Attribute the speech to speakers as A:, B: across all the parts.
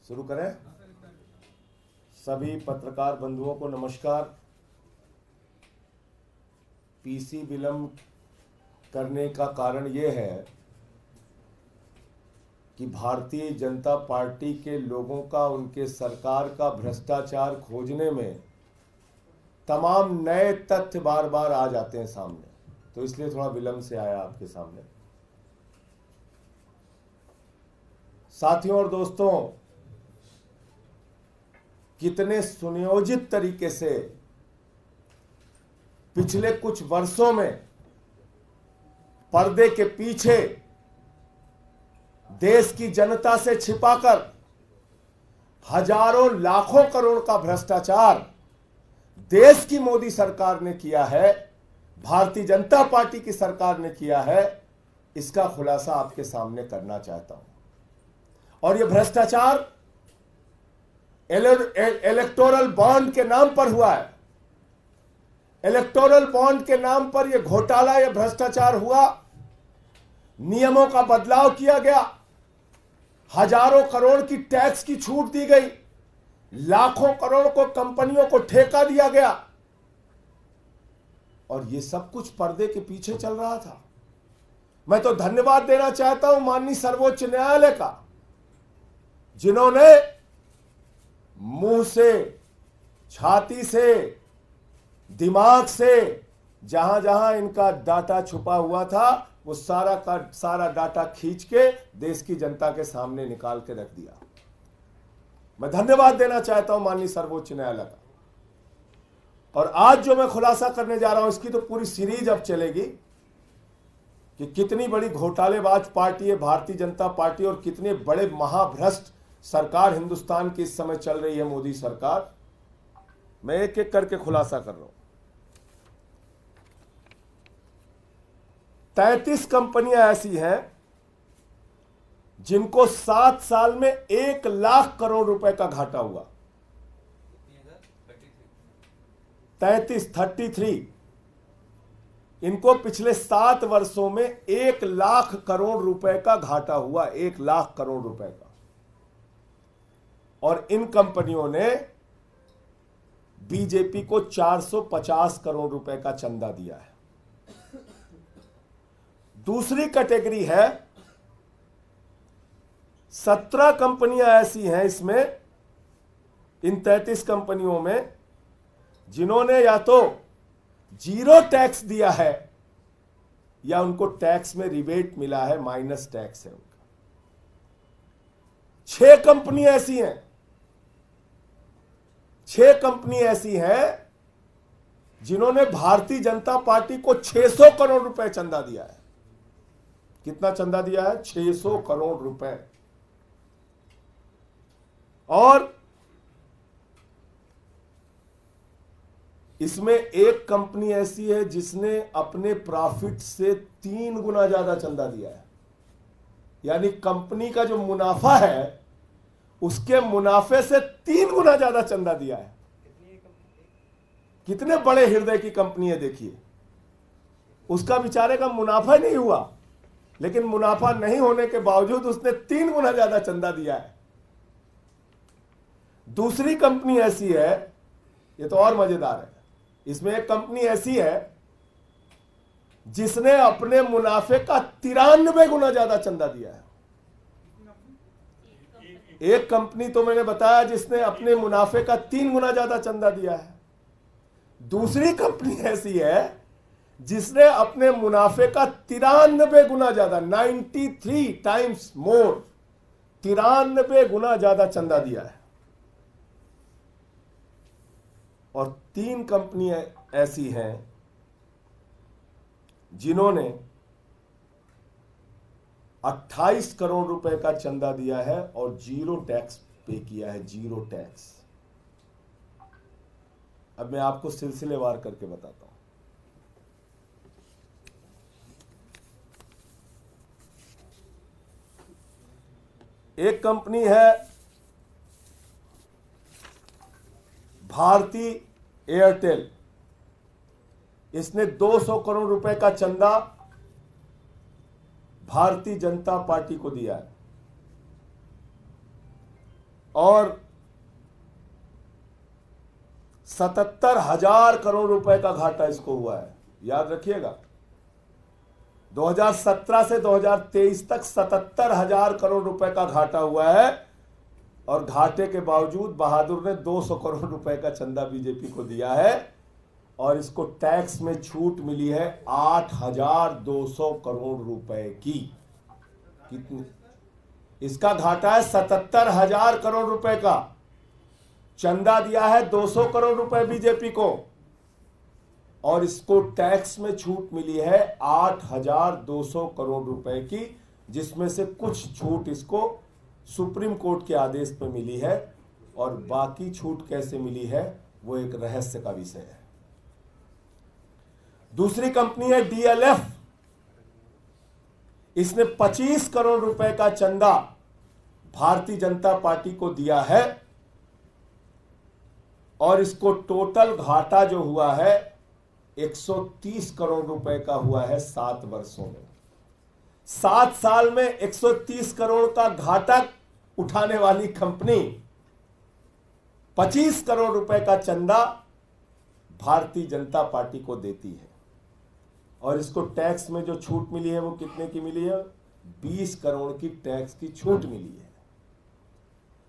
A: शुरू करें। सभी पत्रकार बंधुओं को नमस्कार। पीसी विलंब करने का कारण ये है कि भारतीय जनता पार्टी के लोगों का उनके सरकार का भ्रष्टाचार खोजने में तमाम नए तथ्य बार बार आ जाते हैं सामने, तो इसलिए थोड़ा विलंब से आया आपके सामने। साथियों और दोस्तों, कितने सुनियोजित तरीके से पिछले कुछ वर्षों में पर्दे के पीछे देश की जनता से छिपाकर हजारों लाखों करोड़ का भ्रष्टाचार देश की मोदी सरकार ने किया है, भारतीय जनता पार्टी की सरकार ने किया है, इसका खुलासा आपके सामने करना चाहता हूं। और यह भ्रष्टाचार इलेक्टोरल बॉन्ड के नाम पर हुआ है। इलेक्टोरल बॉन्ड के नाम पर यह घोटाला, यह भ्रष्टाचार हुआ। नियमों का बदलाव किया गया, हजारों करोड़ की टैक्स की छूट दी गई, लाखों करोड़ को कंपनियों को ठेका दिया गया, और यह सब कुछ पर्दे के पीछे चल रहा था। मैं तो धन्यवाद देना चाहता हूं माननीय सर्वोच्च न्यायालय का, जिन्होंने मुंह से, छाती से, दिमाग से जहां जहां इनका डाटा छुपा हुआ था वो सारा का सारा डाटा खींच के देश की जनता के सामने निकाल के रख दिया। मैं धन्यवाद देना चाहता हूं माननीय सर्वोच्च न्यायालय का। और आज जो मैं खुलासा करने जा रहा हूं, इसकी तो पूरी सीरीज अब चलेगी कि कितनी बड़ी घोटालेबाज पार्टी है भारतीय जनता पार्टी और कितने बड़े महाभ्रष्ट सरकार हिंदुस्तान की इस समय चल रही है मोदी सरकार। मैं एक एक करके खुलासा कर रहा हूं। 33 कंपनियां ऐसी हैं जिनको 7 साल में 1 लाख करोड़ रुपए का घाटा हुआ। 33 इनको पिछले 7 वर्षों में 1 लाख करोड़ रुपए का घाटा हुआ, 1 लाख करोड़ रुपए का। और इन कंपनियों ने बीजेपी को 450 करोड़ रुपए का चंदा दिया है। दूसरी कैटेगरी है, 17 कंपनियां ऐसी हैं इसमें, इन 33 कंपनियों में, जिन्होंने या तो जीरो टैक्स दिया है या उनको टैक्स में रिबेट मिला है, माइनस टैक्स है उनका। 6 कंपनी ऐसी हैं, 6 कंपनी ऐसी हैं जिन्होंने भारतीय जनता पार्टी को 600 करोड़ रुपए चंदा दिया है। कितना चंदा दिया है? 600 करोड़ रुपए। और इसमें एक कंपनी ऐसी है जिसने अपने प्रॉफिट से 3 गुना ज्यादा चंदा दिया है। यानी कंपनी का जो मुनाफा है उसके मुनाफे से 3 गुना ज्यादा चंदा दिया है। कितने बड़े हृदय की कंपनी है देखिए। उसका बेचारे का मुनाफा नहीं हुआ, लेकिन मुनाफा नहीं होने के बावजूद उसने 3 गुना ज्यादा चंदा दिया है। दूसरी कंपनी ऐसी है, ये तो और मजेदार है, इसमें एक कंपनी ऐसी है जिसने अपने मुनाफे का 93 गुना ज्यादा चंदा दिया है। एक कंपनी तो मैंने बताया जिसने अपने मुनाफे का 3 गुना ज्यादा चंदा दिया है। दूसरी कंपनी ऐसी है जिसने अपने मुनाफे का 93 गुना ज्यादा, 93 टाइम्स मोर, 93 गुना ज्यादा चंदा दिया है। और 3 कंपनियां ऐसी हैं जिन्होंने 28 करोड़ रुपए का चंदा दिया है और जीरो टैक्स पे किया है, जीरो टैक्स। अब मैं आपको सिलसिलेवार करके बताता हूं। एक कंपनी है भारती एयरटेल, इसने 200 करोड़ रुपए का चंदा भारतीय जनता पार्टी को दिया है। और 77,000 करोड़ रुपए का घाटा इसको हुआ है। याद रखिएगा, 2017 से 2023 तक 77,000 करोड़ रुपए का घाटा हुआ है, और घाटे के बावजूद बहादुर ने 200 करोड़ रुपए का चंदा बीजेपी को दिया है, और इसको टैक्स में छूट मिली है 8,200 करोड़ रुपए की। कितनी? इसका घाटा है 77,000 करोड़ रुपए का, चंदा दिया है 200 करोड़ रुपए बीजेपी को, और इसको टैक्स में छूट मिली है 8,200 करोड़ रुपए की, जिसमें से कुछ छूट इसको सुप्रीम कोर्ट के आदेश पे मिली है, और बाकी छूट कैसे मिली है वो एक रहस्य का विषय है। दूसरी कंपनी है डीएलएफ। इसने 25 करोड़ रुपए का चंदा भारतीय जनता पार्टी को दिया है, और इसको टोटल घाटा जो हुआ है 130 करोड़ रुपए का हुआ है 7 वर्षों में। 7 साल में 130 करोड़ का घाटा उठाने वाली कंपनी 25 करोड़ रुपए का चंदा भारतीय जनता पार्टी को देती है, और इसको टैक्स में जो छूट मिली है वो कितने की मिली है? 20 करोड़ की टैक्स की छूट मिली है।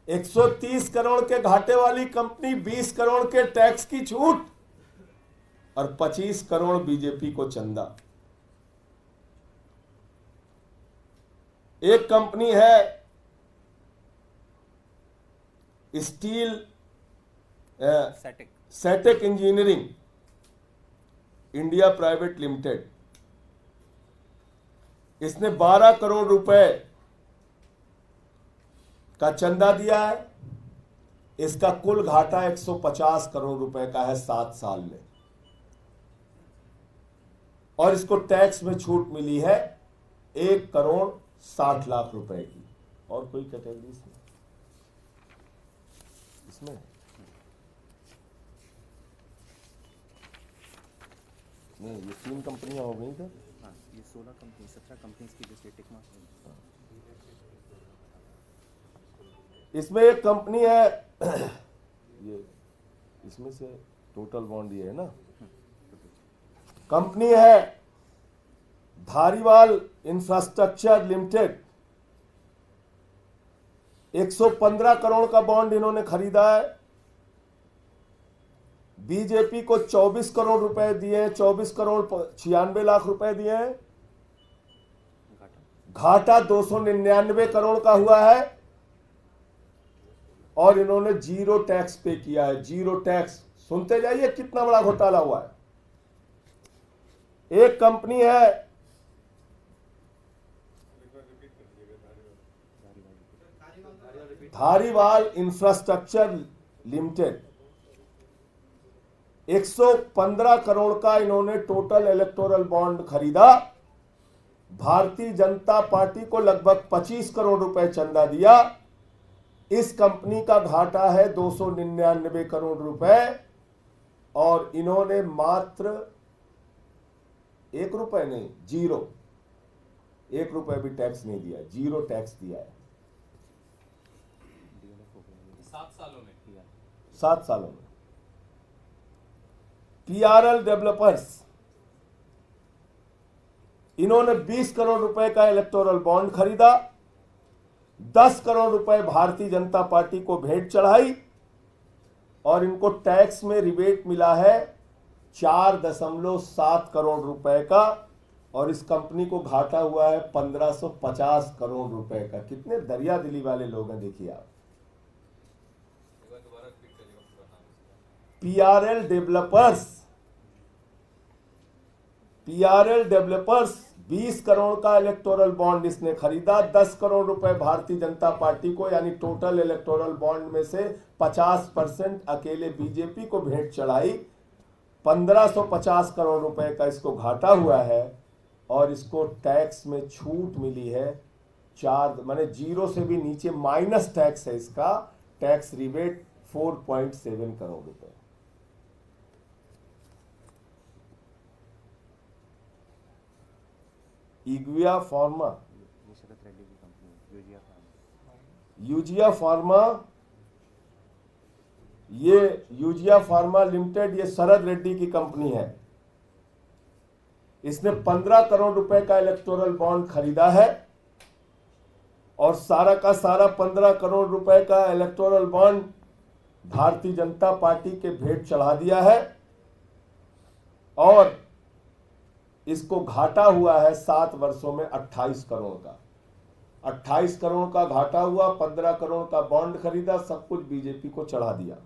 A: 130 करोड़ के घाटे वाली कंपनी 20 करोड़ के टैक्स की छूट, और 25 करोड़ बीजेपी को चंदा। एक कंपनी है स्टील सेटेक इंजीनियरिंग इंडिया प्राइवेट लिमिटेड। इसने 12 करोड़ रुपए का चंदा दिया है। इसका कुल घाटा 150 करोड़ रुपए का है 7 साल में, और इसको टैक्स में छूट मिली है 1 करोड़ 60 लाख रुपए की। और कोई कैटेगरी इसमें नहीं, ये 3 कंपनियां हो गई सर।
B: हाँ, ये 16 कंपनी 17 कंपनी की जैसे टिक मार्क।
A: इसमें एक कंपनी है ये, इसमें से टोटल बॉन्ड ये है ना, कंपनी है धारीवाल इंफ्रास्ट्रक्चर लिमिटेड। 115 करोड़ का बॉन्ड इन्होंने खरीदा है। बीजेपी को 24 करोड़ रुपए दिए, 24 करोड़ 96 लाख रुपए दिए हैं। घाटा 299 करोड़ का हुआ है, और इन्होंने जीरो टैक्स पे किया है। जीरो टैक्स, सुनते जाइए कितना बड़ा घोटाला हुआ है। एक कंपनी है धारीवाल इंफ्रास्ट्रक्चर लिमिटेड। 115 करोड़ का इन्होंने टोटल इलेक्टोरल बॉन्ड खरीदा। भारतीय जनता पार्टी को लगभग 25 करोड़ रुपए चंदा दिया। इस कंपनी का घाटा है 299 करोड़ रुपए, और इन्होंने मात्र 1 रुपए नहीं, जीरो, 1 रुपए भी टैक्स नहीं दिया, जीरो टैक्स दिया है 7 सालों में। पीआरएल डेवलपर्स, इन्होंने 20 करोड़ रुपए का इलेक्टोरल बॉन्ड खरीदा। 10 करोड़ रुपए भारतीय जनता पार्टी को भेंट चढ़ाई, और इनको टैक्स में रिबेट मिला है 4.7 करोड़ रुपए का, और इस कंपनी को घाटा हुआ है 1550 करोड़ रुपए का। कितने दरिया दिली वाले लोग हैं, देखिए आप। पीआरएल डेवलपर्स 20 करोड़ का इलेक्टोरल बॉन्ड इसने खरीदा। 10 करोड़ रुपए भारतीय जनता पार्टी को, यानी टोटल इलेक्टोरल बॉन्ड में से 50% अकेले बीजेपी को भेंट चढ़ाई। 1550 करोड़ रुपए का इसको घाटा हुआ है, और इसको टैक्स में छूट मिली है 4, माने जीरो से भी नीचे माइनस टैक्स है इसका, टैक्स रिबेट 4.7 करोड़ रुपए। यूजिया फार्मा ये यूजिया फार्मा लिमिटेड, ये शरद रेड्डी की कंपनी है। इसने 15 करोड़ रुपए का इलेक्टोरल बॉन्ड खरीदा है और सारा का सारा 15 करोड़ रुपए का electoral bond Bharatiya Janata party के भेंट चढ़ा दिया है और इसको घाटा हुआ है 7 वर्षों में 28 करोड़ का। 28 करोड़ का घाटा हुआ, 15 करोड़ का बॉन्ड खरीदा, सब कुछ बीजेपी को चढ़ा दिया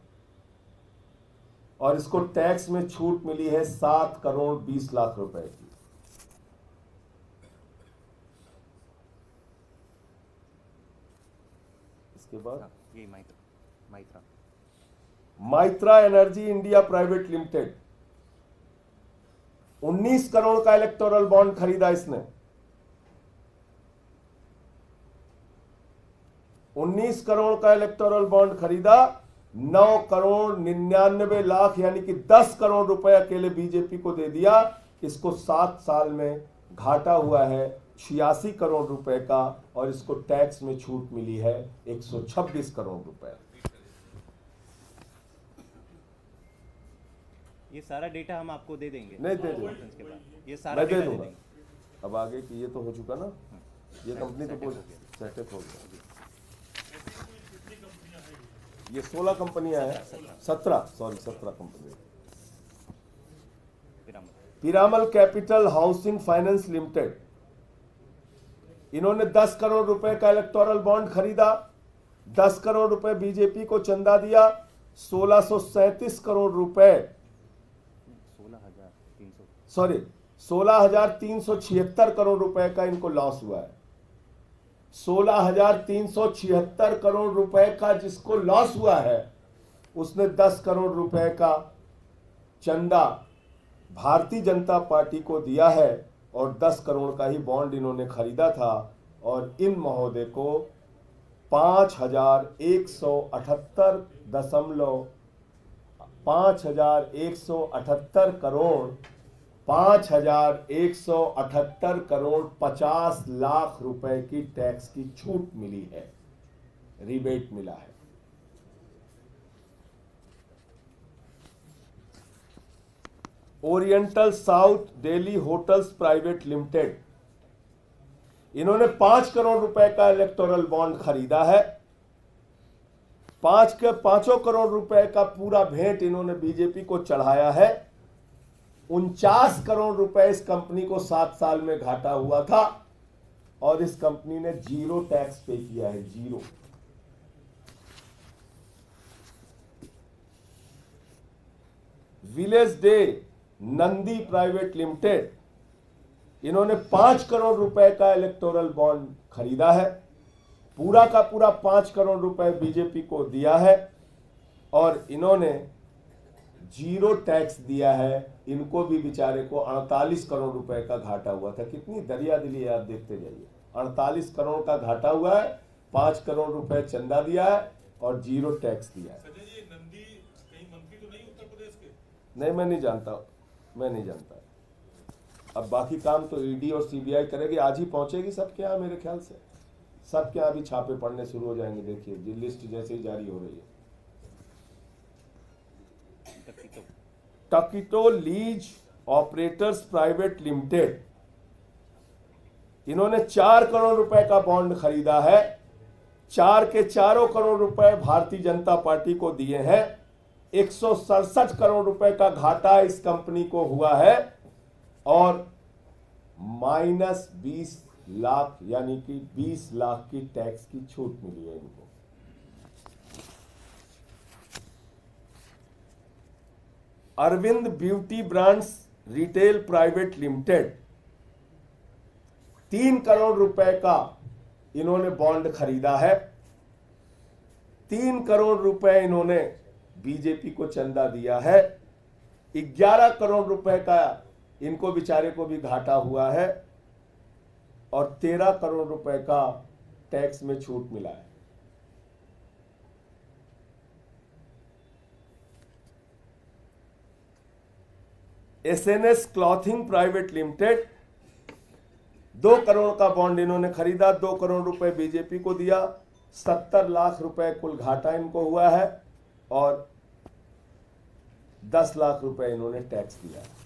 A: और इसको टैक्स में छूट मिली है 7 करोड़ 20 लाख रुपए की। इसके बाद
B: ये
A: Maitra energy India private limited, 19 crore का इलेक्टोरल बॉन्ड खरीदा इसने। 19 करोड़ का इलेक्टोरल बॉन्ड खरीदा, 9 करोड़ 99 लाख यानी कि 10 करोड़ रुपए अकेले बीजेपी को दे दिया। इसको 7 साल में घाटा हुआ है 86 करोड़ रुपए का और इसको टैक्स में छूट मिली है 126 करोड़ रुपए।
B: ये सारा डेटा हम आपको दे देंगे।
A: नहीं दे दूंगा,
B: के बाद ये सारा
A: मैं दे
B: डेटा
A: दूंगा।
B: देंगे।
A: अब आगे की ये तो हो चुका ना, ये कंपनी तो बहुत सेटअप हो गया। ये 16 कंपनियां हैं, 17 company. Piramal capital housing finance limited, इन्होंने 10 करोड़ रुपए का इलेक्टोरल बॉन्ड खरीदा, 10 करोड़ रुपए बीजेपी को चंदा दिया, 1637 करोड़ रुपए 16,376 करोड़ रुपए का इनको लॉस हुआ है। 16,376 करोड़ रुपए का जिसको लॉस हुआ है उसने 10 करोड़ रुपए का चंदा भारतीय जनता पार्टी को दिया है और 10 करोड़ का ही बॉन्ड इन्होंने खरीदा था और इन महोदय को 5,178 करोड़ 50 लाख रुपए की टैक्स की छूट मिली है, रिबेट मिला है। Oriental south Delhi hotels private limited, इन्होंने 5 करोड़ रुपए का इलेक्टोरल बॉन्ड खरीदा है। 5 करोड़ रुपए का पूरा भेंट इन्होंने बीजेपी को चढ़ाया है। 49 करोड़ रुपए इस कंपनी को 7 साल में घाटा हुआ था और इस कंपनी ने 0 टैक्स पे किया है, 0। Village day Nandi private limited, इन्होंने 5 करोड़ रुपए का इलेक्टोरल बॉन्ड खरीदा है, पूरा का पूरा 5 करोड़ रुपए बीजेपी को दिया है और इन्होंने 0 टैक्स दिया है। इनको भी बेचारे को 48 करोड़ रुपए का घाटा हुआ था। कितनी दरिया दिली है, आप देखते जाइए। 48 करोड़ का घाटा हुआ है, 5 करोड़ रुपए चंदा दिया है और 0 टैक्स दिया है।
C: नंदी कहीं मंत्री तो नहीं उत्तर प्रदेश के?
A: नहीं, मैं नहीं जानता। अब बाकी काम तो ईडी और सीबीआई करेगी, आज ही पहुंचेगी सबके यहाँ। मेरे ख्याल से सबके यहाँ भी छापे पड़ने शुरू हो जाएंगे। देखिए जी, लिस्ट जैसे ही जारी हो रही है। टकीटो लीज ऑपरेटर्स प्राइवेट लिमिटेड, इन्होंने 4 करोड़ रुपए का बॉन्ड खरीदा है। 4 के चारों करोड़ रुपए भारतीय जनता पार्टी को दिए हैं। 167 करोड़ रुपए का घाटा इस कंपनी को हुआ है और -20 लाख यानी कि 20 लाख की टैक्स की छूट मिली है इनको। Arvind Beauty Brands Retail Private Limited, 3 crore रुपए का इन्होंने बॉन्ड खरीदा है। 3 करोड़ रुपए इन्होंने बीजेपी को चंदा दिया है। 11 करोड़ रुपए का इनको बेचारे को भी घाटा हुआ है और 13 करोड़ रुपए का टैक्स में छूट मिला है। SNS clothing private limited, 2 crore का बॉन्ड इन्होंने खरीदा, 2 करोड़ रुपए बीजेपी को दिया, 70 लाख रुपए कुल घाटा इनको हुआ है और 10 लाख रुपए इन्होंने टैक्स दिया है।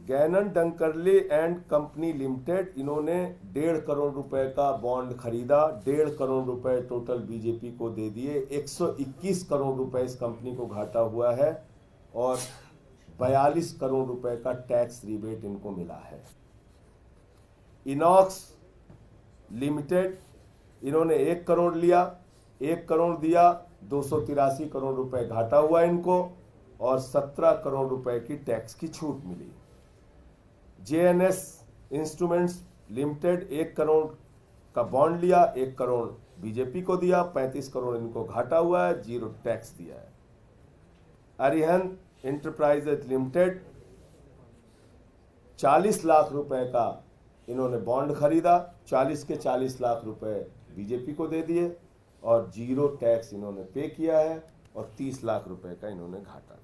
A: गैनन डंकरली एंड कंपनी लिमिटेड, इन्होंने 1.5 करोड़ रुपए का बॉन्ड खरीदा, 1.5 करोड़ रुपए टोटल बीजेपी को दे दिए, 121 करोड़ रुपए इस कंपनी को घाटा हुआ है और 42 करोड़ रुपए का टैक्स रिबेट इनको मिला है। इनॉक्स लिमिटेड, इन्होंने 1 करोड़ लिया, 1 करोड़ दिया, 283 करोड़ रुपए घाटा हुआ इनको और 17 करोड़ रुपए की टैक्स की छूट मिली। जेएनएस इंस्ट्रूमेंट्स लिमिटेड 1 करोड़ का बॉन्ड लिया, 1 करोड़ बीजेपी को दिया, 35 करोड़ इनको घाटा हुआ है, 0 टैक्स दिया है। अरिहंत इंटरप्राइजेज लिमिटेड 40 लाख रुपए का इन्होंने बॉन्ड खरीदा, 40 के 40 लाख रुपए बीजेपी को दे दिए और 0 टैक्स इन्होंने पे किया है और 30 लाख रुपए का इन्होंने घाटा।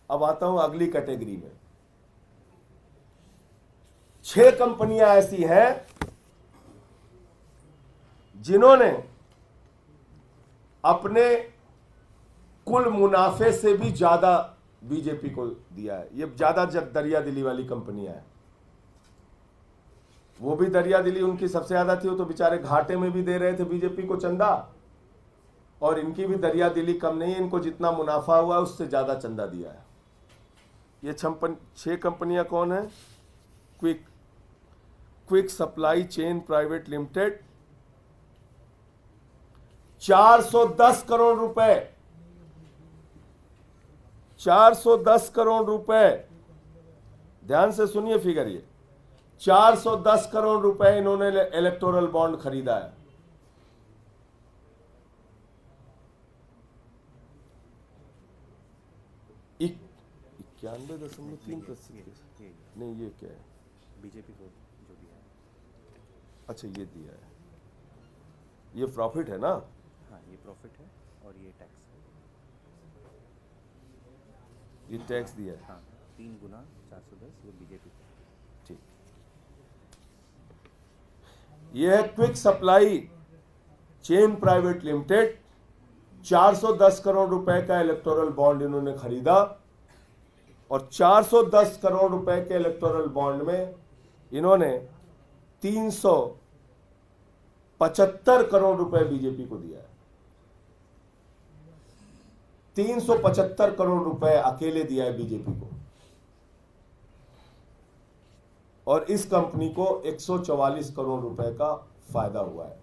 A: अब आता हूं अगली कैटेगरी में। 6 कंपनियां ऐसी हैं जिन्होंने अपने कुल मुनाफे से भी ज्यादा बीजेपी को दिया है। ये ज्यादा दरिया दिली वाली कंपनियां हैं। वो भी दरिया दिली उनकी सबसे ज्यादा थी, वो तो बेचारे घाटे में भी दे रहे थे बीजेपी को चंदा, और इनकी भी दरिया दिली कम नहीं है, इनको जितना मुनाफा हुआ उससे ज्यादा चंदा दिया है। ये 6 कंपनियां कौन है? Quick supply chain private limited 410 crore रुपए, 410 करोड़ रुपए, ध्यान से सुनिए फिगर, ये 410 करोड़ रुपए इन्होंने इलेक्टोरल बॉन्ड खरीदा है। $91.3 नहीं, ये क्या है?
B: बीजेपी को जो दिया है।
A: अच्छा, ये दिया है, ये प्रॉफिट है ना?
B: हाँ, ये प्रॉफिट है और ये टैक्स है।
A: ये टैक्स दिया है।
B: हाँ, 3 गुना 410 ये बीजेपी का।
A: ठीक, ये है quick supply chain private limited, 410 crore रुपए का इलेक्टोरल बॉन्ड इन्होंने खरीदा और 410 करोड़ रुपए के इलेक्टोरल बॉन्ड में इन्होंने 375 करोड़ रुपए बीजेपी को दिया है। 375 करोड़ रुपए अकेले दिया है बीजेपी को और इस कंपनी को 144 करोड़ रुपए का फायदा हुआ है।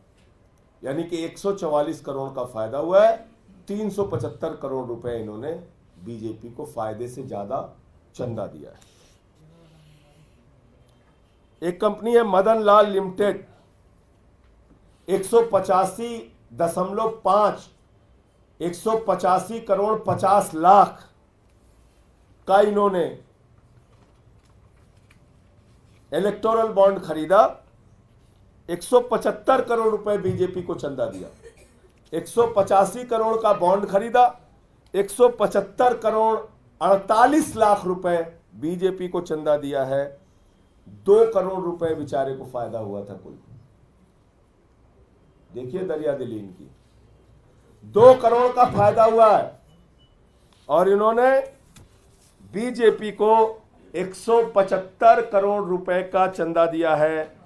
A: यानी कि 144 करोड़ का फायदा हुआ है, 375 करोड़ रुपए इन्होंने बीजेपी को फायदे से ज्यादा चंदा दिया है। एक कंपनी है मदन लाल लिमिटेड, 185 करोड़ 50 लाख का इन्होंने इलेक्टोरल बॉन्ड खरीदा, 175 करोड़ रुपए बीजेपी को चंदा दिया। 185 करोड़ का बॉन्ड खरीदा, 175 करोड़ 48 लाख रुपए बीजेपी को चंदा दिया है। 2 करोड़ रुपए बेचारे को फायदा हुआ था कुल। देखिए दरिया दिली इनकी, 2 करोड़ का फायदा हुआ है और इन्होंने बीजेपी को 175 करोड़ रुपए का चंदा दिया है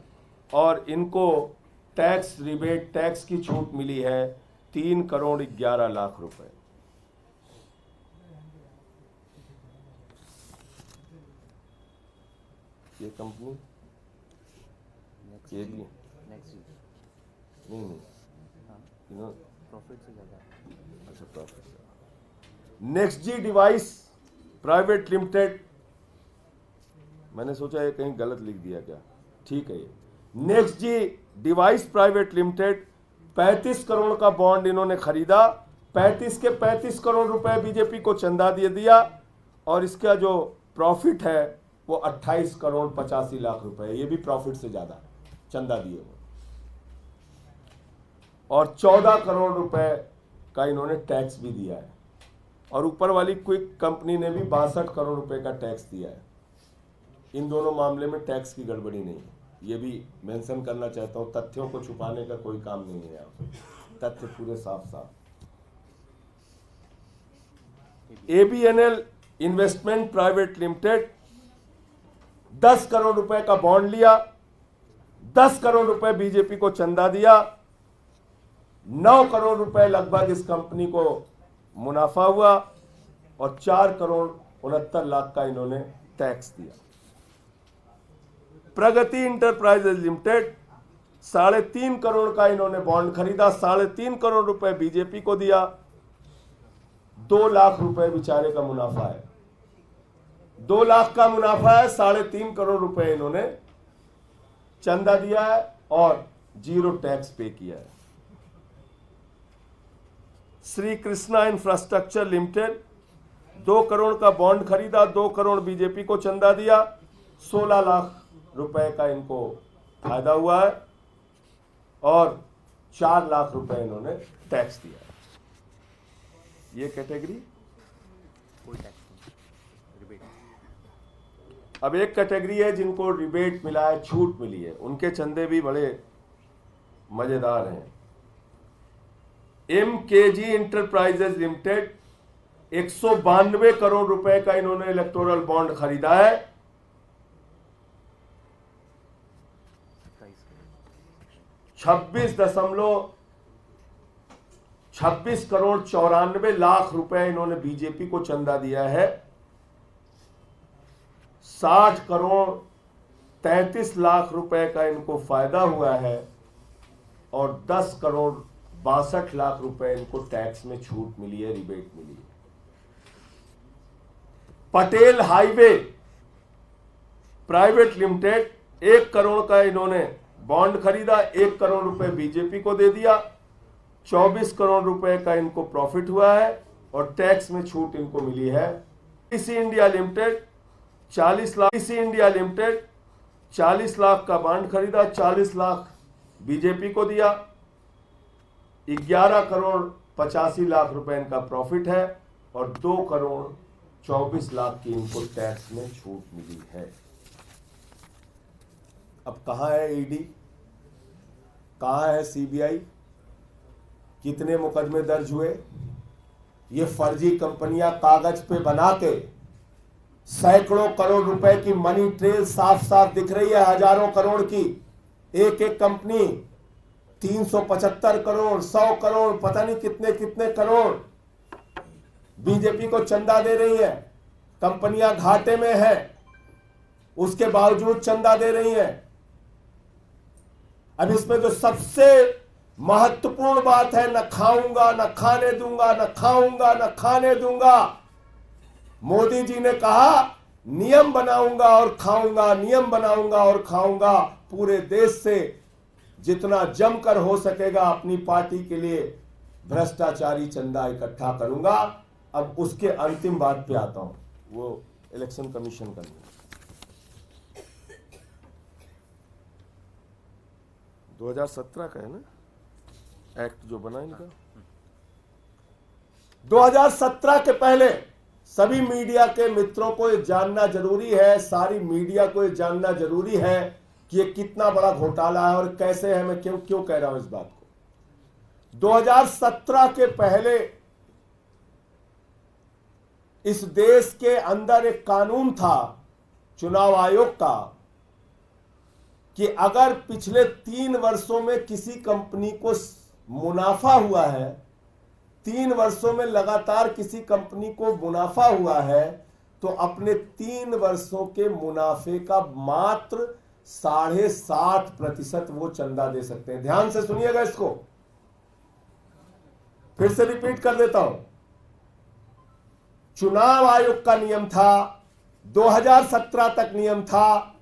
A: और इनको टैक्स रिबेट, टैक्स की छूट मिली है 3 करोड़ 11 लाख रुपए। ये कंपनी ये भी नहीं
B: प्रॉफिट से ज़्यादा।
A: अच्छा, प्रॉफिट। नेक्स्ट जी डिवाइस प्राइवेट लिमिटेड, मैंने सोचा ये कहीं गलत लिख दिया क्या, ठीक है। ये नेक्स्ट जी डिवाइस प्राइवेट लिमिटेड 35 करोड़ का बॉन्ड इन्होंने खरीदा, 35 के 35 करोड़ रुपए बीजेपी को चंदा दे दिया और इसका जो प्रॉफिट है वो 28 करोड़ 85 लाख रुपए, ये भी प्रॉफिट से ज्यादा चंदा दिए वो, और 14 करोड़ रुपए का इन्होंने टैक्स भी दिया है। और ऊपर वाली क्विक कंपनी ने भी 62 करोड़ रुपए का टैक्स दिया है। इन दोनों मामले में टैक्स की गड़बड़ी नहीं है, ये भी मेंशन करना चाहता हूं। तथ्यों को छुपाने का कोई काम नहीं है, यहाँ पे तथ्य पूरे साफ साफ। ABNL investment private limited 10 crore रुपए का बॉन्ड लिया, 10 करोड़ रुपए बीजेपी को चंदा दिया, 9 करोड़ रुपए लगभग इस कंपनी को मुनाफा हुआ और 4 करोड़ 69 लाख का इन्होंने टैक्स दिया। प्रगति इंटरप्राइजेज लिमिटेड 3.5 करोड़ का इन्होंने बॉन्ड खरीदा, 3.5 करोड़ रुपए बीजेपी को दिया, 2 लाख रुपए बेचारे का मुनाफा है। 2 लाख का मुनाफा है, 3.5 करोड़ रुपए इन्होंने चंदा दिया है और 0 टैक्स पे किया है। श्री कृष्णा इंफ्रास्ट्रक्चर लिमिटेड 2 करोड़ का बॉन्ड खरीदा, 2 करोड़ बीजेपी को चंदा दिया, 16 लाख रुपए का इनको फायदा हुआ है और 4 लाख रुपए इन्होंने टैक्स दिया है। ये कैटेगरी।
B: कोई टैक्स नहीं, रिबेट।
A: अब एक कैटेगरी है जिनको रिबेट मिला है, छूट मिली है, उनके चंदे भी बड़े मजेदार हैं। MKG इंटरप्राइजेज लिमिटेड 192 करोड़ रुपए का इन्होंने इलेक्टोरल बॉन्ड खरीदा है, 26 करोड़ 94 लाख रुपए इन्होंने बीजेपी को चंदा दिया है, 60 करोड़ 33 लाख रुपए का इनको फायदा हुआ है और 10 करोड़ 62 लाख रुपए इनको टैक्स में छूट मिली है, रिबेट मिली है। Patel highway private limited 1 crore का इन्होंने बॉन्ड खरीदा, 1 करोड़ रुपए बीजेपी को दे दिया, 24 करोड़ रुपए का इनको प्रॉफिट हुआ है और टैक्स में छूट इनको मिली है। इसी इंडिया लिमिटेड 40 लाख का बॉन्ड खरीदा, 40 लाख बीजेपी को दिया, 11 करोड़ 85 लाख रुपए इनका प्रॉफिट है और 2 करोड़ 24 लाख की इनको टैक्स में छूट मिली है। अब कहां है ईडी, कहां है सीबीआई, कितने मुकदमे दर्ज हुए? ये फर्जी कंपनियां कागज पे बना के सैकड़ों करोड़ रुपए की मनी ट्रेल साफ साफ दिख रही है, हजारों करोड़ की। एक एक कंपनी 375 करोड़ 100 करोड़ पता नहीं कितने कितने करोड़ बीजेपी को चंदा दे रही है। कंपनियां घाटे में है, उसके बावजूद चंदा दे रही है। अब इसमें जो सबसे महत्वपूर्ण बात है, न खाऊंगा न खाने दूंगा, न खाऊंगा न खाने दूंगा। मोदी जी ने कहा नियम बनाऊंगा और खाऊंगा, नियम बनाऊंगा और खाऊंगा। पूरे देश से जितना जमकर हो सकेगा अपनी पार्टी के लिए भ्रष्टाचारी चंदा इकट्ठा करूंगा। अब उसके अंतिम बात पे आता हूं, वो इलेक्शन कमीशन का 2017 का है ना एक्ट जो बना इनका। 2017 के पहले सभी मीडिया के मित्रों को ये जानना जरूरी है, सारी मीडिया को ये जानना जरूरी है कि ये कितना बड़ा घोटाला है और कैसे है। मैं क्यों कह रहा हूं इस बात को। 2017 के पहले इस देश के अंदर एक कानून था चुनाव आयोग का कि अगर पिछले 3 वर्षों में किसी कंपनी को मुनाफा हुआ है, 3 वर्षों में लगातार किसी कंपनी को मुनाफा हुआ है, तो अपने 3 वर्षों के मुनाफे का मात्र 7.5% वो चंदा दे सकते हैं। ध्यान से सुनिएगा इसको, फिर से रिपीट कर देता हूं। चुनाव आयोग का नियम था, 2017 तक नियम था,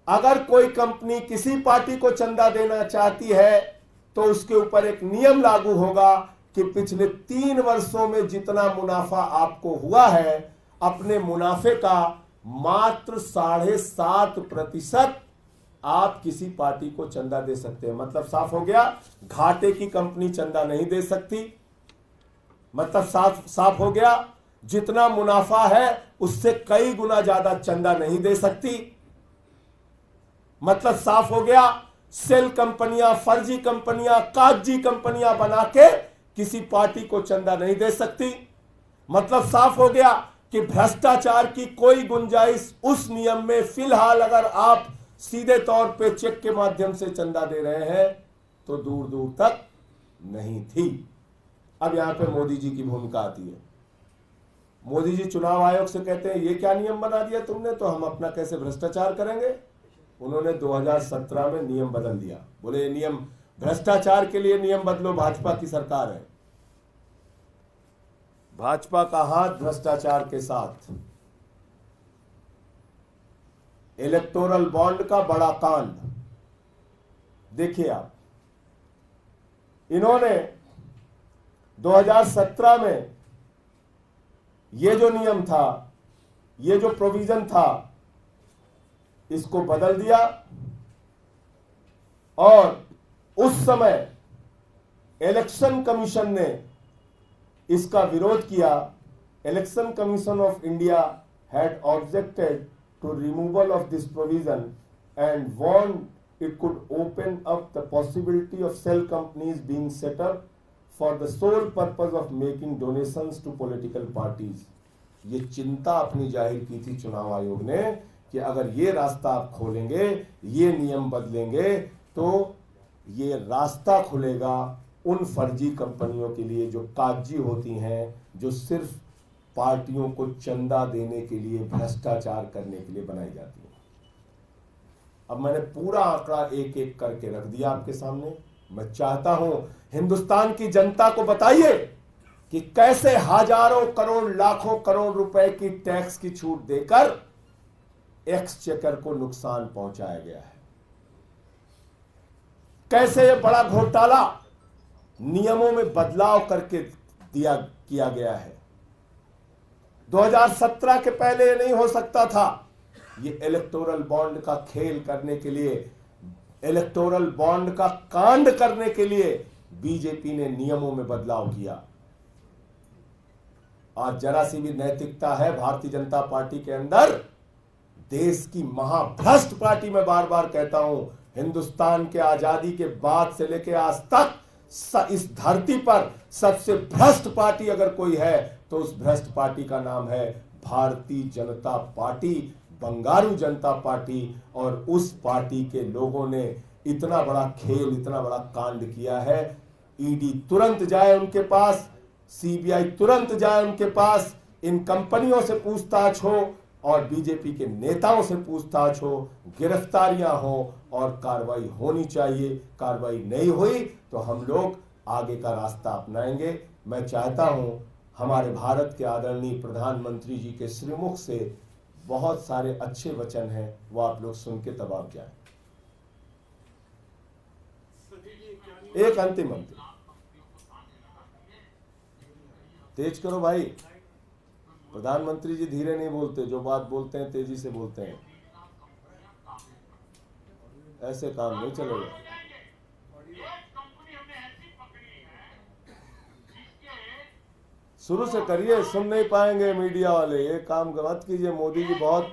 A: अगर कोई कंपनी किसी पार्टी को चंदा देना चाहती है तो उसके ऊपर एक नियम लागू होगा कि पिछले 3 वर्षों में जितना मुनाफा आपको हुआ है, अपने मुनाफे का मात्र 7.5% आप किसी पार्टी को चंदा दे सकते हैं। मतलब साफ हो गया, घाटे की कंपनी चंदा नहीं दे सकती, मतलब साफ साफ हो गया, जितना मुनाफा है उससे कई गुना ज्यादा चंदा नहीं दे सकती। मतलब साफ हो गया, सेल कंपनियां, फर्जी कंपनियां, कागजी कंपनियां बना के किसी पार्टी को चंदा नहीं दे सकती। मतलब साफ हो गया कि भ्रष्टाचार की कोई गुंजाइश उस नियम में फिलहाल अगर आप सीधे तौर पे चेक के माध्यम से चंदा दे रहे हैं तो दूर दूर तक नहीं थी। अब यहां पे मोदी जी की भूमिका आती है। मोदी जी चुनाव आयोग से कहते हैं ये क्या नियम बना दिया तुमने, तो हम अपना कैसे भ्रष्टाचार करेंगे। उन्होंने 2017 में नियम बदल दिया, बोले ये नियम भ्रष्टाचार के लिए नियम बदलो, भाजपा की सरकार है। भाजपा का हाथ भ्रष्टाचार के साथ। इलेक्टोरल बॉन्ड का बड़ा कांड देखिए आप, इन्होंने 2017 में ये जो नियम था, ये जो प्रोविजन था, इसको बदल दिया और उस समय इलेक्शन कमीशन ने इसका विरोध किया। Election Commission of India had objected to removal of this provision and warned it could open up the possibility of shell companies being set up for the sole purpose of making donations to political parties. ये चिंता अपनी जाहिर की थी चुनाव आयोग ने कि अगर ये रास्ता आप खोलेंगे, ये नियम बदलेंगे, तो ये रास्ता खुलेगा उन फर्जी कंपनियों के लिए जो कागजी होती हैं, जो सिर्फ पार्टियों को चंदा देने के लिए, भ्रष्टाचार करने के लिए बनाई जाती हैं। अब मैंने पूरा आंकड़ा एक एक करके रख दिया आपके सामने। मैं चाहता हूं हिंदुस्तान की जनता को बताइए कि कैसे हजारों करोड़, लाखों करोड़ रुपए की टैक्स की छूट देकर एक्सचेकर को नुकसान पहुंचाया गया है। कैसे यह बड़ा घोटाला नियमों में बदलाव करके किया गया है। 2017 के पहले ये नहीं हो सकता था। ये इलेक्टोरल बॉन्ड का खेल करने के लिए, इलेक्टोरल बॉन्ड का कांड करने के लिए बीजेपी ने नियमों में बदलाव किया। आज जरा सी भी नैतिकता है भारतीय जनता पार्टी के अंदर, देश की महाभ्रष्ट पार्टी, मैं बार बार कहता हूं, हिंदुस्तान के आजादी के बाद से लेकर आज तक इस धरती पर सबसे भ्रष्ट पार्टी अगर कोई है तो उस भ्रष्ट पार्टी का नाम है भारतीय जनता पार्टी, बंगारू जनता पार्टी। और उस पार्टी के लोगों ने इतना बड़ा खेल, इतना बड़ा कांड किया है। ईडी तुरंत जाए उनके पास, सीबीआई तुरंत जाए उनके पास, इन कंपनियों से पूछताछ हो और बीजेपी के नेताओं से पूछताछ हो, गिरफ्तारियां हो और कार्रवाई होनी चाहिए। कार्रवाई नहीं हुई तो हम लोग आगे का रास्ता अपनाएंगे। मैं चाहता हूं हमारे भारत के आदरणीय प्रधानमंत्री जी के श्रीमुख से बहुत सारे अच्छे वचन हैं, वो आप लोग सुन के तब आप जाएं। एक अंतिम तेज करो भाई, प्रधानमंत्री जी धीरे नहीं बोलते, जो बात बोलते हैं तेजी से बोलते हैं, ऐसे काम नहीं चलेगा। शुरू से करिए, सुन नहीं पाएंगे मीडिया वाले, ये काम मत कीजिए। मोदी जी बहुत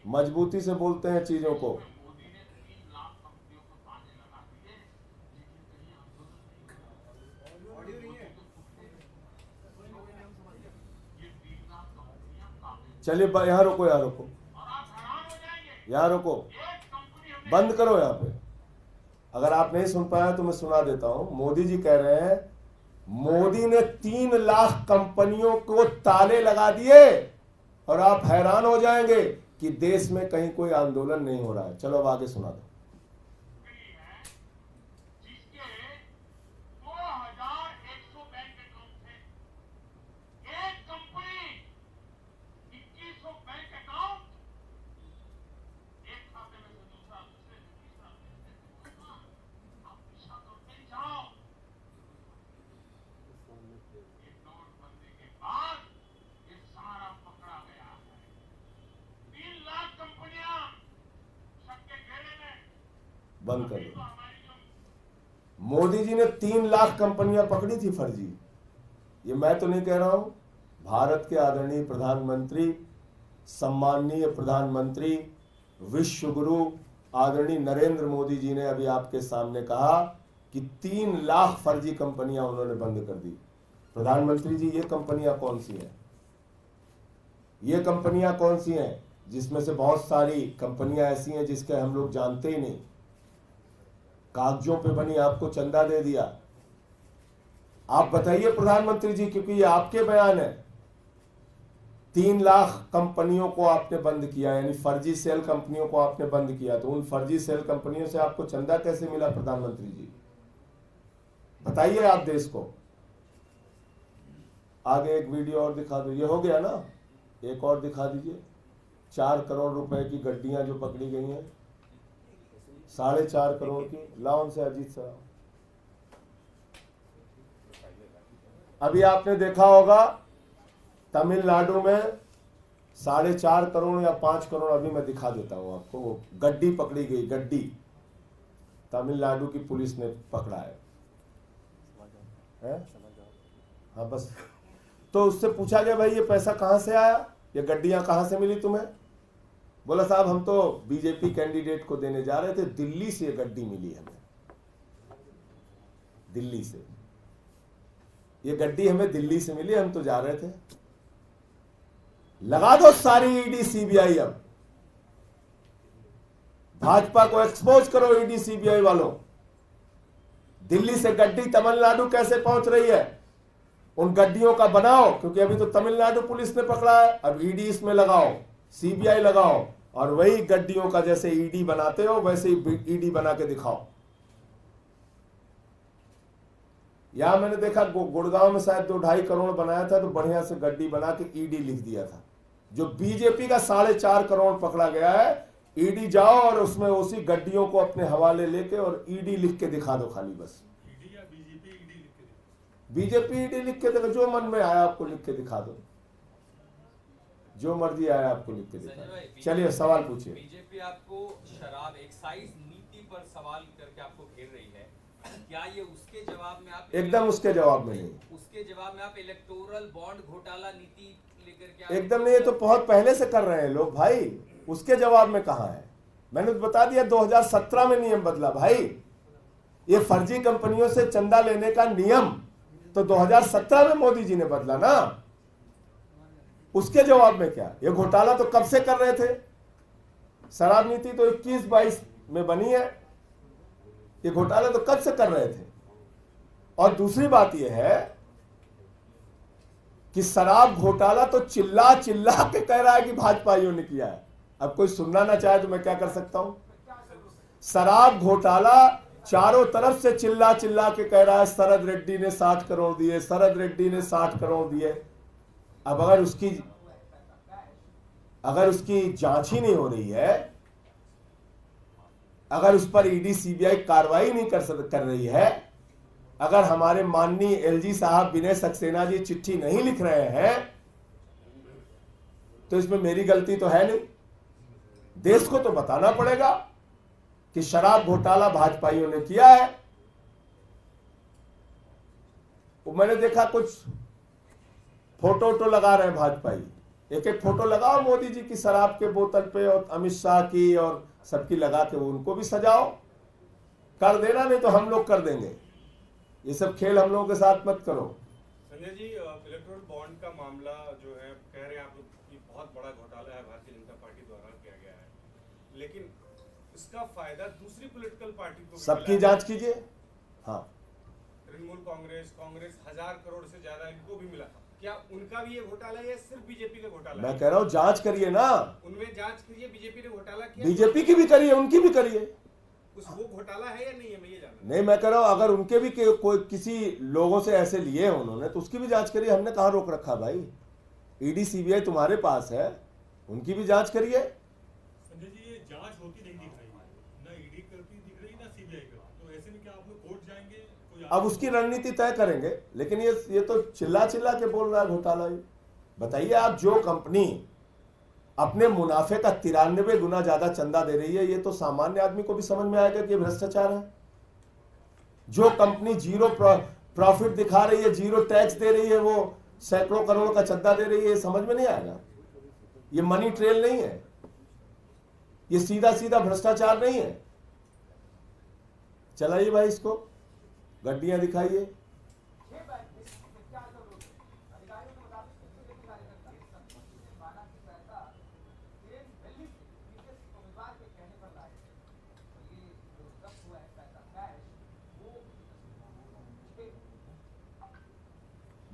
A: मजबूती से बोलते हैं चीजों को। चलिए यहाँ रोको, यहाँ रोको, यहाँ रोको, बंद करो यहाँ पे। अगर आप नहीं सुन पाए तो मैं सुना देता हूं। मोदी जी कह रहे हैं मोदी ने 3 लाख कंपनियों को ताले लगा दिए और आप हैरान हो जाएंगे कि देश में कहीं कोई आंदोलन नहीं हो रहा है। चलो अब आगे सुना दो। बंद कर दो। मोदी जी ने 3 लाख कंपनियां पकड़ी थी फर्जी, ये मैं तो नहीं कह रहा हूं, भारत के आदरणीय प्रधानमंत्री, सम्माननीय प्रधानमंत्री, विश्व गुरु आदरणीय नरेंद्र मोदी जी ने अभी आपके सामने कहा कि 3 लाख फर्जी कंपनियां उन्होंने बंद कर दी। प्रधानमंत्री जी, ये कंपनियां कौन सी हैं? ये कंपनियां कौन सी हैं जिसमें से बहुत सारी कंपनियां ऐसी हैं जिसके हम लोग जानते ही नहीं, कागजों पे बनी, आपको चंदा दे दिया। आप बताइए प्रधानमंत्री जी, क्योंकि ये आपके बयान है। 3 लाख कंपनियों को आपने बंद किया, यानी फर्जी सेल कंपनियों को आपने बंद किया, तो उन फर्जी सेल कंपनियों से आपको चंदा कैसे मिला प्रधानमंत्री जी? बताइए आप देश को। आगे एक वीडियो और दिखा दो, ये हो गया ना, एक और दिखा दीजिए। 4 करोड़ रुपए की गड्डियां जो पकड़ी गई हैं, 4.5 करोड़ की। लाओ उनसे अजीत साहब। अभी आपने देखा होगा तमिलनाडु में 4.5 करोड़ या 5 करोड़, अभी मैं दिखा देता हूं आपको, वो गड्डी पकड़ी गई, गड्डी तमिलनाडु की पुलिस ने पकड़ा है? हाँ बस। तो उससे पूछा गया, भाई ये पैसा कहां से आया, ये गड्डियां कहां से मिली तुम्हें? बोला साहब हम तो बीजेपी कैंडिडेट को देने जा रहे थे, दिल्ली से ये गड्डी मिली हमें, दिल्ली से ये गड्डी हमें दिल्ली से मिली, हम तो जा रहे थे। लगा दो सारी ईडी सीबीआई, अब भाजपा को एक्सपोज करो ईडी सीबीआई वालों। दिल्ली से गड्डी तमिलनाडु कैसे पहुंच रही है, उन गड्डियों का बनाओ, क्योंकि अभी तो तमिलनाडु पुलिस ने पकड़ा है, अब ईडी इसमें लगाओ, सीबीआई लगाओ, और वही गड्डियों का जैसे ईडी बनाते हो वैसे ही ईडी बना के दिखाओ। यहां मैंने देखा गुड़गांव में शायद 2-2.5 करोड़ बनाया था, तो बढ़िया से गड्डी बना के ईडी लिख दिया था। जो बीजेपी का 4.5 करोड़ पकड़ा गया है, ईडी जाओ और उसमें उसी गड्डियों को अपने हवाले लेके और ईडी लिख के दिखा दो खाली, बस
C: ईडी या बीजेपी ईडी लिख के दिखाओ।
A: बीजेपी ईडी लिख के देखो, जो मन में आया आपको लिख के दिखा दो, जो मर्जी आया आपको लिख के दिखा दो। चलिए सवाल पूछिए।
D: बीजेपी आपको शराब एक्साइज नीति पर सवाल करके आपको घेर रही है, क्या ये उसके जवाब में आप
A: एकदम उसके जवाब में नहीं,
D: उसके जवाब में आप इलेक्टोरल बॉन्ड घोटाला नीति लेकर के
A: एकदम नहीं। ये तो बहुत पहले से कर रहे हैं लोग भाई, उसके जवाब में कहां है? मैंने तो बता दिया 2017 में नियम बदला भाई। ये फर्जी कंपनियों से चंदा लेने का नियम तो 2017 में मोदी जी ने बदला ना, उसके जवाब में क्या? ये घोटाला तो कब से कर रहे थे? शराब नीति तो 21-22 में बनी है, ये घोटाला तो कब से कर रहे थे। और दूसरी बात यह है कि शराब घोटाला तो चिल्ला चिल्ला के कह रहा है कि भाजपाइयों ने किया है। अब कोई सुनना ना चाहे तो मैं क्या कर सकता हूं? शराब घोटाला चारों तरफ से चिल्ला चिल्ला के कह रहा है शरद रेड्डी ने 60 करोड़ दिए, शरद रेड्डी ने 60 करोड़ दिए। अब अगर उसकी जांच ही नहीं हो रही है, अगर उस पर ईडी सीबीआई कार्रवाई नहीं कर रही है, अगर हमारे माननीय एलजी साहब विनय सक्सेना जी चिट्ठी नहीं लिख रहे हैं, तो इसमें मेरी गलती तो है नहीं। देश को तो बताना पड़ेगा कि शराब घोटाला भाजपाइयों ने किया है। वो मैंने देखा कुछ फोटो लगा रहे हैं भाजपाई, एक एक फोटो लगाओ मोदी जी की शराब के बोतल पे और अमित शाह की और सबकी लगा के वो उनको भी सजाओ, कर देना, नहीं तो हम लोग कर देंगे। ये सब खेल हम लोगों के साथ मत करो।
E: संजय जी, इलेक्टोरल बॉन्ड का मामला जो है, कह रहे हैं आप लोग कि बहुत बड़ा घोटाला है, भारतीय जनता पार्टी द्वारा किया गया है, लेकिन इसका फायदा दूसरी पॉलिटिकल पार्टी को
A: सबकी जांच कीजिए। हाँ,
E: तृणमूल कांग्रेस 1000 करोड़ से ज्यादा इनको भी मिला। क्या उनका भी ये घोटाला है या सिर्फ बीजेपी का घोटाला है?
A: मैं कह रहा हूं जांच करिए ना,
E: उनमें जांच कीजिए। बीजेपी ने घोटाला किया,
A: बीजेपी की भी करिए, उनकी भी करिए।
E: वो घोटाला है या नहीं है, मैं ये जानना।
A: नहीं, मैं कह रहा हूं अगर उनके भी कोई किसी लोगों से ऐसे लिए उन्होंने, तो उसकी भी जांच करिए। हमने कहां रोक रखा भाई? ईडी सीबीआई तुम्हारे पास है, उनकी भी जांच करिए।
C: संजय जी, ये जांच होती नहीं दिख रही, ना ईडी करती दिख रही ना सीबीआई करती, तो ऐसे में क्या आप लोग कोर्ट जाएंगे?
A: अब उसकी रणनीति तय करेंगे, लेकिन ये तो चिल्ला चिल्ला के बोल रहा है घोटाला। बताइए आप, जो कंपनी अपने मुनाफे का 93 गुना ज्यादा चंदा दे रही है, ये तो सामान्य आदमी को भी समझ में आएगा कि भ्रष्टाचार है। जो कंपनी प्रॉफिट दिखा रही है, जीरो टैक्स दे रही है, वो सैकड़ों करोड़ का चंदा दे रही है, समझ में नहीं आएगा। ये मनी ट्रेल नहीं है, ये सीधा सीधा भ्रष्टाचार नहीं है। चलाइए भाई इसको, गड्डियां दिखाइए।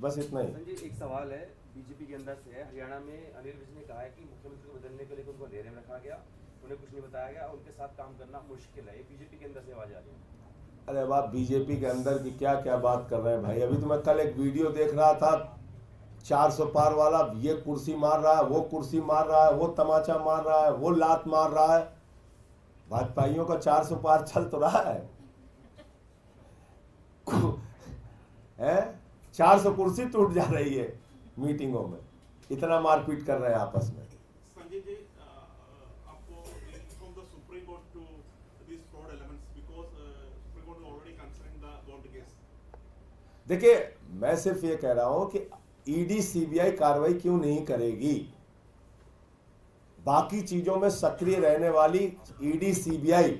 A: बस इतना ही।
B: संजय, एक सवाल है बीजेपी के अंदर से है। हरियाणा में अनिल विज ने कहा है कि मुख्यमंत्री को बदलने के लिए उनको अंधेरे में रखा गया, उन्हें कुछ नहीं बताया गया, उनके साथ काम करना मुश्किल है। ये बीजेपी के अंदर से आवाज आ रही है।
A: अरे बाप, बीजेपी के अंदर की क्या क्या बात कर रहे हैं भाई। अभी तो मैं कल एक वीडियो देख रहा था, 400 पार वाला, ये कुर्सी मार रहा है, वो कुर्सी मार रहा है, वो तमाचा मार रहा है, वो लात मार रहा है। भाजपाइयों का 400 पार चल तो रहा है, 400 कुर्सी टूट जा रही है मीटिंगों में, इतना मारपीट कर रहे हैं आपस में।
F: संजय जी, आपको from the Supreme Court to these fraud elements because Supreme Court is already considering the bond case.
A: देखिए, मैं सिर्फ ये कह रहा हूं कि ईडी सीबीआई कार्रवाई क्यों नहीं करेगी। बाकी चीजों में सक्रिय रहने वाली ईडी सीबीआई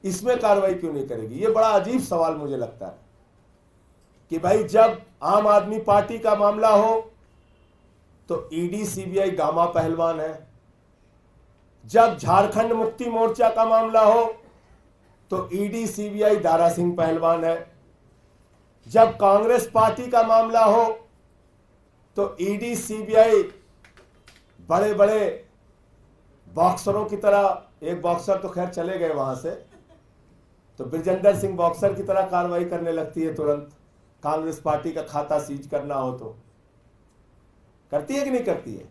A: इसमें कार्रवाई क्यों नहीं करेगी, ये बड़ा अजीब सवाल मुझे लगता है। कि भाई जब आम आदमी पार्टी का मामला हो तो ईडी सीबीआई गामा पहलवान है, जब झारखंड मुक्ति मोर्चा का मामला हो तो ईडी सीबीआई दारा सिंह पहलवान है, जब कांग्रेस पार्टी का मामला हो तो ईडी सीबीआई बड़े बड़े बॉक्सरों की तरह, एक बॉक्सर तो खैर चले गए वहां से, तो ब्रिजेंद्र सिंह बॉक्सर की तरह कार्रवाई करने लगती है तुरंत। कांग्रेस पार्टी का खाता सीज करना हो तो करती है कि नहीं करती है।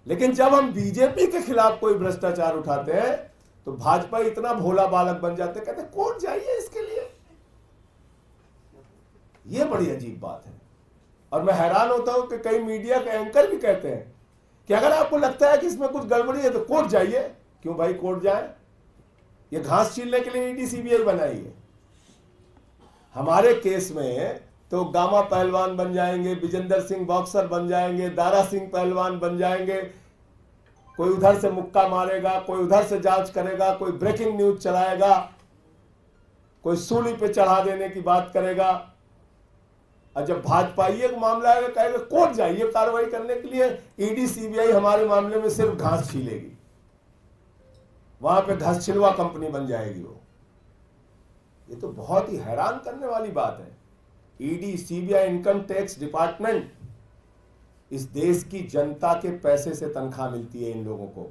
A: लेकिन जब हम बीजेपी के खिलाफ कोई भ्रष्टाचार उठाते हैं तो भाजपा इतना भोला बालक बन जाते, कहते कोर्ट जाइए इसके लिए। यह बड़ी अजीब बात है। और मैं हैरान होता हूं कि कई मीडिया के एंकर भी कहते हैं कि अगर आपको लगता है कि इसमें कुछ गड़बड़ी है तो कोर्ट जाइए। क्यों भाई कोर्ट जाए? ये घास छीलने के लिए ईडी सीबीआई बनाई है। हमारे केस में तो गामा पहलवान बन जाएंगे, विजेंद्र सिंह बॉक्सर बन जाएंगे, दारा सिंह पहलवान बन जाएंगे। कोई उधर से मुक्का मारेगा, कोई उधर से जांच करेगा, कोई ब्रेकिंग न्यूज चलाएगा, कोई सूली पे चढ़ा देने की बात करेगा। और जब भाजपाइये का मामला आएगा कहेगा कोर्ट जाइए कार्रवाई करने के लिए। ईडी सीबीआई हमारे मामले में सिर्फ घास छीलेगी, वहां पे घास छिलवा कंपनी बन जाएगी वो। ये तो बहुत ही हैरान करने वाली बात है। ED CBI income tax department, इस देश की जनता के पैसे से तनख्वाह मिलती है इन लोगों को।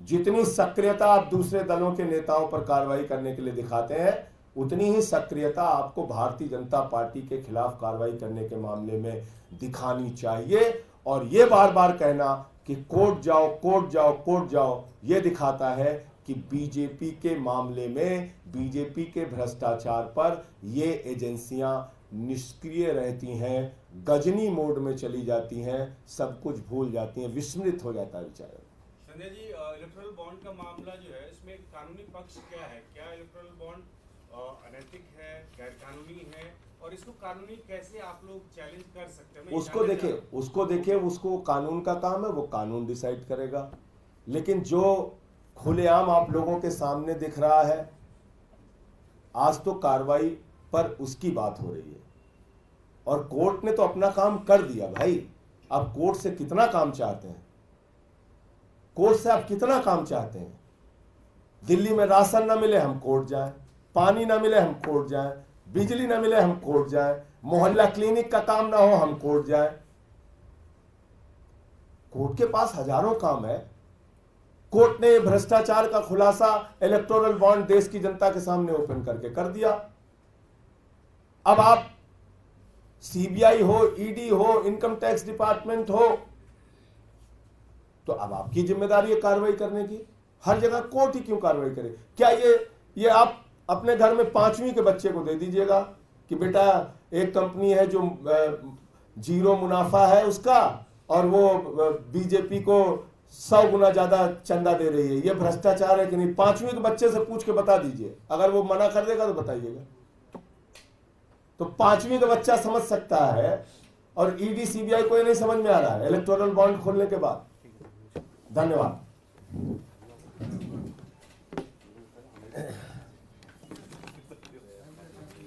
A: जितनी सक्रियता आप दूसरे दलों के नेताओं पर कार्रवाई करने के लिए दिखाते हैं, उतनी ही सक्रियता आपको भारतीय जनता पार्टी के खिलाफ कार्रवाई करने के मामले में दिखानी चाहिए। और ये बार बार कहना कि कोर्ट जाओ कोर्ट जाओ कोर्ट जाओ, ये दिखाता है कि बीजेपी के मामले में, बीजेपी के भ्रष्टाचार पर ये एजेंसियां निष्क्रिय रहती हैं, गजनी मोड में चली जाती हैं, सब कुछ भूल जाती हैं, विस्मृत हो जाता है बेचारा।
E: संजय जी, इलेक्टोरल बॉन्ड का मामला जो है, इसमें कानूनी पक्ष क्या है? क्या इलेक्टोरल बॉन्ड अनैतिक है, गैर कानूनी है, और इसको कानूनी कैसे आप लोग चैलेंज कर सकते हैं?
A: उसको देखिए, उसको कानून का काम है, वो कानून डिसाइड करेगा। लेकिन जो खुलेआम आप लोगों के सामने दिख रहा है, आज तो कार्रवाई पर उसकी बात हो रही है और कोर्ट ने तो अपना काम कर दिया भाई। अब कोर्ट से कितना काम चाहते हैं? कोर्ट से आप कितना काम चाहते हैं? दिल्ली में राशन ना मिले हम कोर्ट जाएं, पानी ना मिले हम कोर्ट जाएं, बिजली ना मिले हम कोर्ट जाएं, मोहल्ला क्लिनिक का काम ना हो हम कोर्ट जाएं। कोर्ट के पास हजारों काम है। कोर्ट ने भ्रष्टाचार का खुलासा इलेक्टोरल बॉन्ड देश की जनता के सामने ओपन करके कर दिया। अब आप सीबीआई हो, ईडी हो, इनकम टैक्स डिपार्टमेंट हो, तो अब आपकी जिम्मेदारी है कार्रवाई करने की। हर जगह कोर्ट ही क्यों कार्रवाई करे? क्या ये आप अपने घर में 5वीं के बच्चे को दे दीजिएगा कि बेटा एक कंपनी है जो जीरो मुनाफा है उसका, और वो बीजेपी को 100 गुना ज्यादा चंदा दे रही है, ये भ्रष्टाचार है कि नहीं? 5वीं के बच्चे से पूछ के बता दीजिए। अगर वो मना कर देगा तो बताइएगा। तो 5वीं का बच्चा समझ सकता है, और ईडी सीबीआई को ये नहीं समझ में आ रहा है इलेक्टोरल बॉन्ड खोलने के बाद। धन्यवाद।